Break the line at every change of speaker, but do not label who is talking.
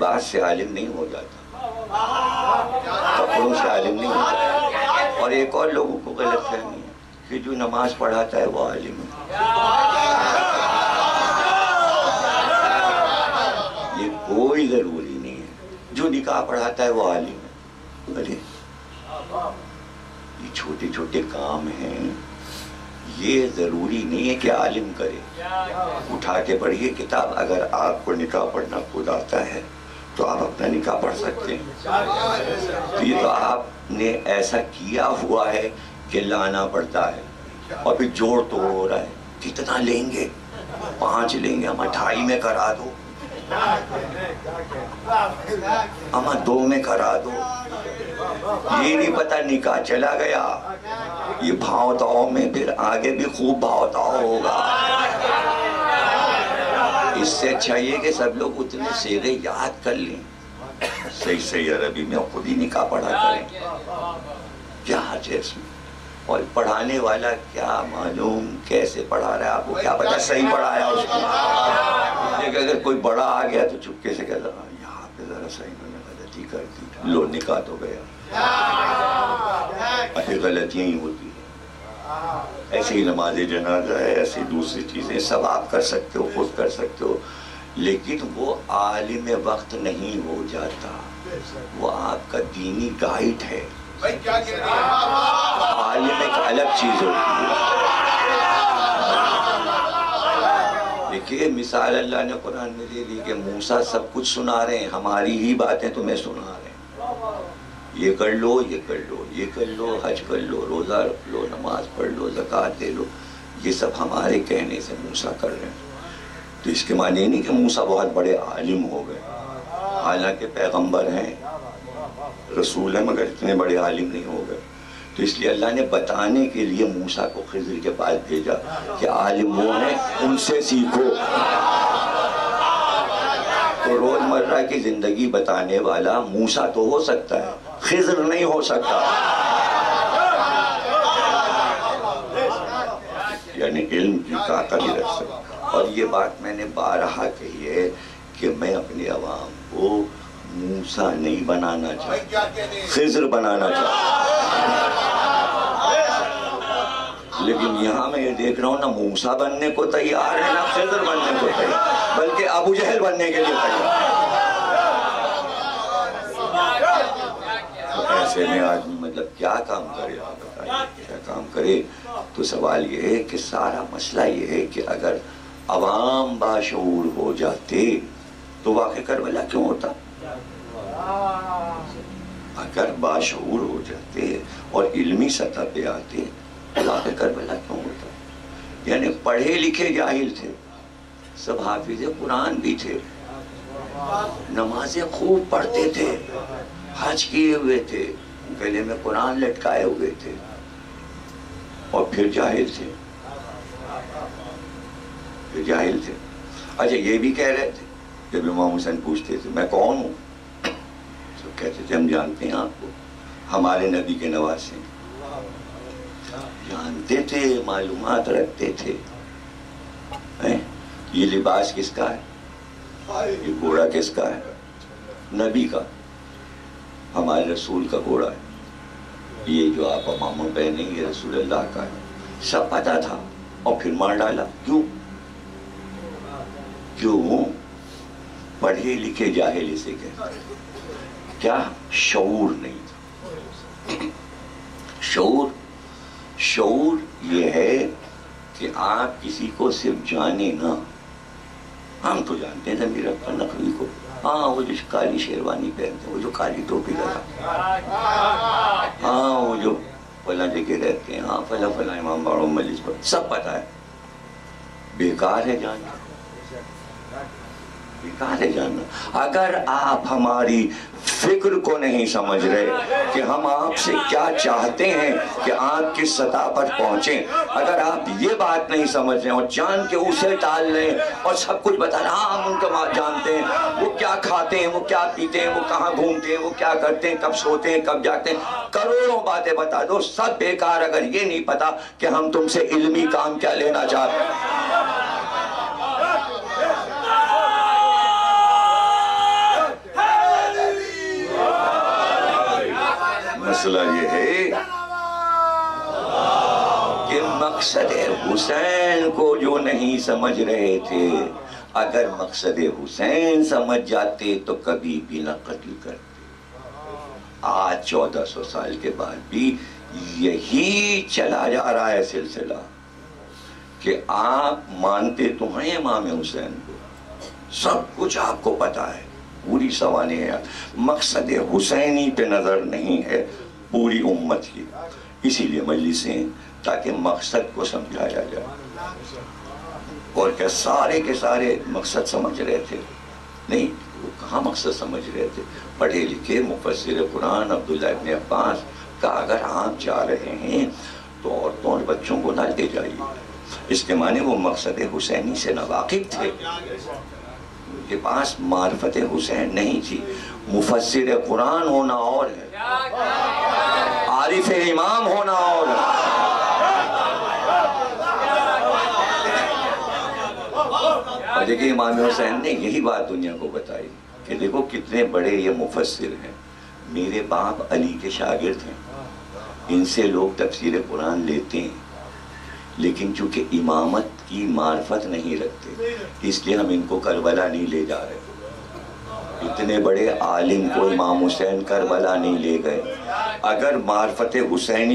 لباس سے عالم نہیں ہو جاتا، کپڑوں سے عالم نہیں ہو جاتا. اور ایک اور لوگوں کو غلط فہمی ہے کہ جو نماز پڑھاتا ہے وہ عالم ہے. یہ کوئی ضروری نہیں ہے. جو نکاح پڑھاتا ہے وہ عالم ہے. ارے یہ چھوٹے چھوٹے کام ہیں، یہ ضروری نہیں ہے کہ عالم کرے. اٹھا کے پڑھیے کتاب. اگر آپ کو نکاح پڑھنا خود آتا ہے تو آپ اپنا نکاح پڑھ سکتے ہیں. تو یہ تو آپ نے ایسا کیا ہوا ہے کہ لانا پڑتا ہے، اور پھر جوڑ توڑ ہو رہا ہے. کتنا لیں گے؟ 5 لیں گے. ہم 28 میں کرا دو، ہم 2 میں کرا دو. یہ نہیں پتا نکاح چلا گیا. یہ بھاؤ تاؤ میں پھر آگے بھی خوب بھاؤ تاؤ ہوگا. اس سے اچھا یہ کہ سب لوگ اتنے سیرے یاد کر لیں، صحیح عربی میں خود ہی نکاح پڑھا کریں. کیا حرج ہے اس میں؟ اور پڑھانے والا کیا معلوم کیسے پڑھا رہا ہے، آپ کو کیا پتا صحیح پڑھایا اس کو. لیکن اگر کوئی بڑا آ گیا تو چپکے سے کہتا یہاں پہ ذرا صحیح میں نے غلطی کر دی، لو نکاح تو گیا. ایسی غلطیاں ہی ہوتی ہیں. ایسے ہی نماز جنازہ ہے، ایسی دوسری چیزیں سب آپ کر سکتے ہو، خود کر سکتے ہو، لیکن وہ عالم وقت نہیں ہو جاتا. وہ آپ کا دینی گائیڈ ہے. عالم ایک الگ چیز ہوتی ہے. دیکھیے مثال اللہ نے قرآن میں دے دی کہ موسیٰ سب کچھ سنا رہے ہیں، ہماری ہی باتیں تمہیں سنا رہے ہیں. یہ کر لو، یہ کر لو، یہ کر لو، حج کر لو، روزہ رکھ لو، نماز پڑھ لو، زکوٰۃ دے لو. یہ سب ہمارے کہنے سے موسیٰ کر رہے ہیں. تو اس کے معنی نہیں کہ موسیٰ بہت بڑے عالم ہو گئے. حالانکہ پیغمبر ہیں، رسول ہیں، مگر اتنے بڑے عالم نہیں ہو گئے. تو اس لیے اللہ نے بتانے کے لیے موسیٰ کو خضر کے پاس بھیجا کہ عالم وہ ہیں، ان سے سیکھو. تو روزمرہ کی زندگی بتانے والا موسیٰ تو ہو سکتا ہے، خضر نہیں ہو سکتا. یعنی علم کی طاقت ہی رکھ سکتا. اور یہ بات میں نے بارہا کہی ہے کہ میں اپنے عوام کو موسیٰ نہیں بنانا چاہتا، خضر بنانا چاہتا. لیکن یہاں میں یہ دیکھ رہا ہوں نہ موسیٰ بننے کو تیار ہے، نہ خضر بننے کو تیار، بلکہ ابو جہل بننے کے لیے تیار. تو ایسے میں آدمی مطلب کیا کام کرے، آپ بتائیے کیا کام کرے. تو سوال یہ ہے کہ سارا مسئلہ یہ ہے کہ اگر عوام باشعور ہو جاتے تو واقع کربلا کیوں ہوتا؟ اگر باشعور ہو جاتے اور علمی سطح پہ آتے تو واقع کربلا کیوں ہوتا؟ یعنی پڑھے لکھے جاہل تھے، سب حافظ قرآن بھی تھے، نمازیں خوب پڑھتے تھے، حج کیے ہوئے تھے، گلے میں قرآن لٹکائے ہوئے تھے، اور پھر جاہل تھے. پھر جاہل تھے. اچھا یہ بھی کہہ رہے تھے جب امام حسین پوچھتے تھے میں کون ہوں، تو کہتے تھے ہم جانتے ہیں آپ کو، ہمارے نبی کے نواسے ہیں. جانتے تھے، معلومات رکھتے تھے. یہ لباس کس کا ہے؟ یہ گھوڑا کس کا ہے؟ نبی کا. ہمارے رسول کا گھوڑا ہے. یہ جو آپ امامہ پہنے یہ رسول اللہ کا ہے. سب پتا تھا اور پھر مار ڈالا. کیوں؟ کیوں؟ پڑھے لکھے جاہل اسے کہتے ہیں. کیا؟ شعور نہیں تھا. شعور یہ ہے کہ آپ کسی کو صرف جانے نہ. ہم تو جانتے ہیں ضمیر اکبر نقوی کو، ہاں وہ جو کالی شیروانی پہنتے ہیں، وہ جو کالی ٹوپی لگا، ہاں وہ جو فلاں جگہ رہتے ہیں، ہاں فلاں فلاں امام باڑوں مجلس پر، سب پتہ ہے. بیکار ہے جاننا، بیکار ہے جاننا. اگر آپ ہماری فکر کو نہیں سمجھ رہے کہ ہم آپ سے کیا چاہتے ہیں کہ آپ کس سطح پر پہنچیں، اگر آپ یہ بات نہیں سمجھ رہے اور جان کے اسے ٹال لیں اور سب کچھ بتا رہے ہاں ہم ان کو جانتے ہیں، وہ کیا کھاتے ہیں، وہ کیا پیتے ہیں، وہ کہاں گھومتے ہیں، وہ کیا کرتے ہیں، کب سوتے ہیں، کب جاگتے ہیں، کروڑوں باتیں بتا دو، سب بیکار اگر یہ نہیں پتا کہ ہم تم سے علمی کام کیا لینا چاہتے ہیں. مسئلہ یہ ہے کہ مقصد حسین کو جو نہیں سمجھ رہے تھے، اگر مقصد حسین سمجھ جاتے تو کبھی بھی نہ قتل کرتے۔ آج 1400 سال کے بعد بھی یہی چلا جا رہا ہے سلسلہ کہ آپ مانتے تو ہیں امام حسین کو، سب کچھ آپ کو پتا ہے، پوری سوانح مقصد حسینی پہ نظر نہیں ہے پوری امت کی۔ اسی لیے مجلسیں تاکہ مقصد کو سمجھایا جائے، اور کیا سارے کے سارے مقصد سمجھ رہے تھے؟ نہیں، وہ کہاں مقصد سمجھ رہے تھے؟ پڑھے لکھے مفسر قرآن عبداللہ ابن عباس کہ اگر آپ جا رہے ہیں تو عورتوں اور بچوں کو نہ لے جائیے، اس کے معنی وہ مقصد حسینی سے ناواقف تھے، ان کے پاس معرفت حسین نہیں تھی۔ مفسر قرآن ہونا اور ہے، عارف امام ہونا اور ہے۔ اور دیکھیں امام حسین نے یہی بات دنیا کو بتائی کہ دیکھو کتنے بڑے یہ مفسر ہیں، میرے باپ علی کے شاگرد ہیں، ان سے لوگ تفسیر قرآن لیتے ہیں، لیکن چونکہ امامت کی معرفت نہیں رکھتے اس لیے ہم ان کو کربلا نہیں لے جا رہے۔ اتنے بڑے عالم کو امام حسین کربلا نہیں لے گئے۔ اگر معرفت حسینی